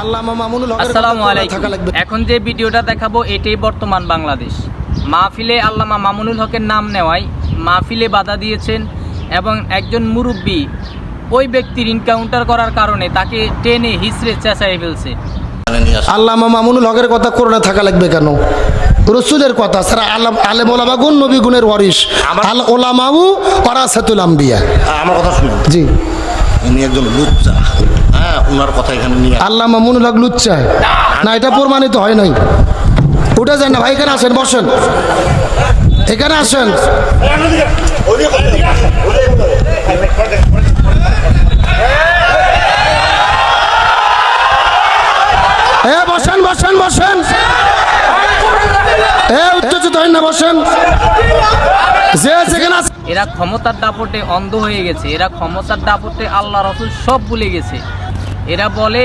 আল্লামা মামুনুল হকের আসসালামু আলাইকুম। এখন যে ভিডিওটা দেখাবো এটাই বর্তমান বাংলাদেশ। মাহফিলে আল্লামা মামুনুল হকের নাম নেওয়ায় মাহফিলে বাধা দিয়েছেন এবং একজন মুরব্বী ওই ব্যক্তির এনকাউন্টার করার কারণে তাকে টেনে হিসড়ে চেঁচাই ফেলছে। আল্লামা মামুনুল হকের কথা করোনা থাকা লাগবে কেন? রসুলের কথা ছাড়া আলেম ওলামা গুণ নবী গুণের ওয়ারিস, আল ওলামাউ ওয়ারাসাতুল আম্বিয়া। আমার কথা শুনুন, জি, ইনি একজন লুচ্চা। হ্যাঁ, ওনার কথা এখানে নিয়ে আল্লামা মামুনুল হক লুচ্চা না, এটা প্রমাণিত হয় নাই। উঠে যান না ভাই, এখানে আসেন, বসেন, এখানে আসেন। বসেন বসেন বসেন, উত্তেজিত হন না, বসেন। যে যেখানে এরা ক্ষমতার দাপটে অন্ধ হয়ে গেছে, এরা ক্ষমতার দাপটে আল্লাহ রসুল সব ভুলে গেছে। এরা বলে